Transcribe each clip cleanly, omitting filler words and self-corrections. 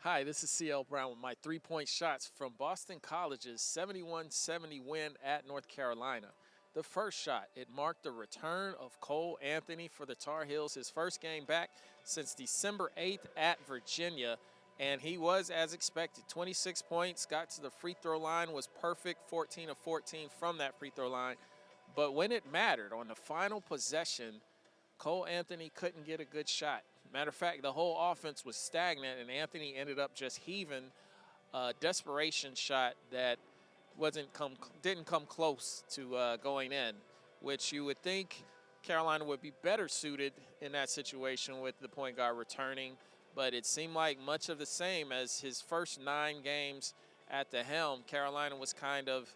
Hi, this is CL Brown with my three-point shots from Boston College's 71-70 win at North Carolina. The first shot, it marked the return of Cole Anthony for the Tar Heels, his first game back since December 8th at Virginia, and he was as expected. 26 points, got to the free throw line, was perfect, 14 of 14 from that free throw line. But when it mattered, on the final possession, Cole Anthony couldn't get a good shot. Matter of fact, the whole offense was stagnant, and Anthony ended up just heaving a desperation shot that didn't come close to going in, which you would think Carolina would be better suited in that situation with the point guard returning, but it seemed like much of the same as his first 9 games at the helm. Carolina was kind of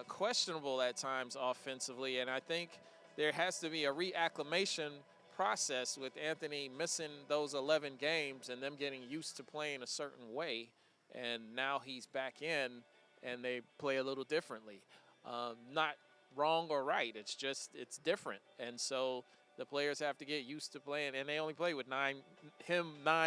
questionable at times offensively, and I think there has to be a reacclimation process with Anthony missing those 11 games and them getting used to playing a certain way. And now he's back in and they play a little differently. Not wrong or right. It's different. And so the players have to get used to playing. And they only play with 9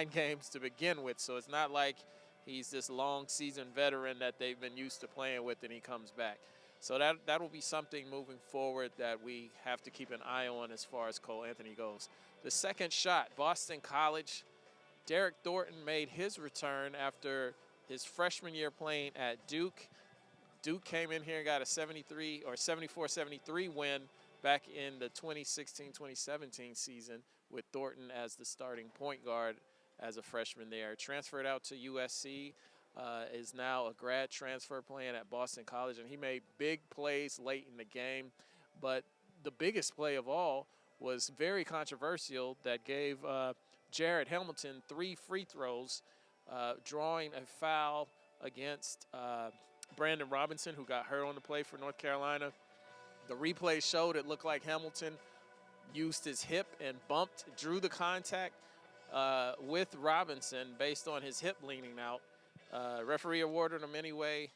games to begin with. So it's not like he's this long season veteran that they've been used to playing with and he comes back. So that will be something moving forward that we have to keep an eye on as far as Cole Anthony goes. The second shot, Boston College. Derek Thornton made his return after his freshman year playing at Duke. Duke came in here and got a 74-73 win back in the 2016-2017 season with Thornton as the starting point guard as a freshman there. Transferred out to USC. Is now a grad transfer playing at Boston College, and he made big plays late in the game. But the biggest play of all was very controversial that gave Jared Hamilton 3 free throws, drawing a foul against Brandon Robinson, who got hurt on the play for North Carolina. The replay showed it looked like Hamilton used his hip and drew the contact with Robinson based on his hip leaning out. Referee awarded him anyway.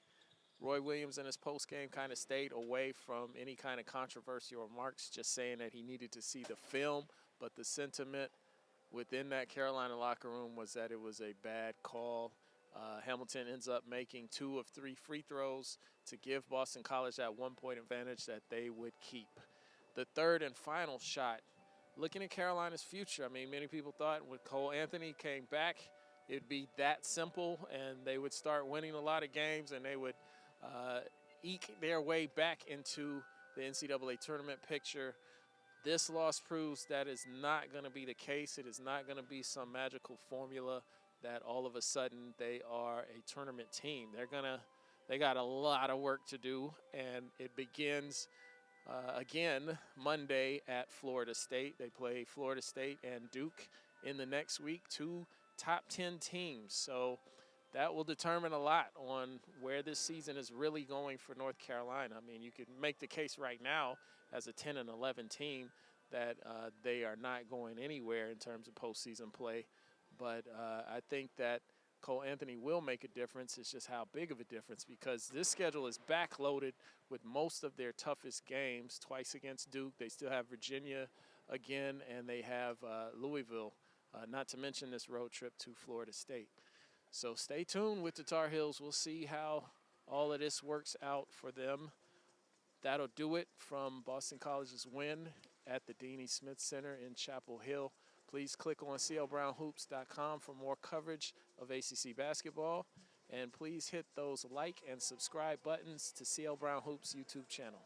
Roy Williams in his postgame kind of stayed away from any kind of controversial remarks, just saying that he needed to see the film. But the sentiment within that Carolina locker room was that it was a bad call. Hamilton ends up making 2 of 3 free throws to give Boston College that 1-point advantage that they would keep. The third and final shot, looking at Carolina's future. I mean, many people thought when Cole Anthony came back, it'd be that simple and they would start winning a lot of games and they would eke their way back into the NCAA tournament picture. This loss proves that is not going to be the case. It is not going to be some magical formula that all of a sudden they are a tournament team. They got a lot of work to do, and it begins again Monday at Florida State. They play Florida State and Duke in the next week, 2 top 10 teams. So that will determine a lot on where this season is really going for North Carolina. I mean, you could make the case right now as a 10 and 11 team that they are not going anywhere in terms of postseason play. But I think that Cole Anthony will make a difference. It's just how big of a difference, because this schedule is backloaded with most of their toughest games, twice against Duke. They still have Virginia again, and they have Louisville, not to mention this road trip to Florida State. So stay tuned with the Tar Heels. We'll see how all of this works out for them. That'll do it from Boston College's win at the Deanie Smith Center in Chapel Hill. Please click on clbrownhoops.com for more coverage of ACC basketball. And please hit those like and subscribe buttons to CL Brown Hoops YouTube channel.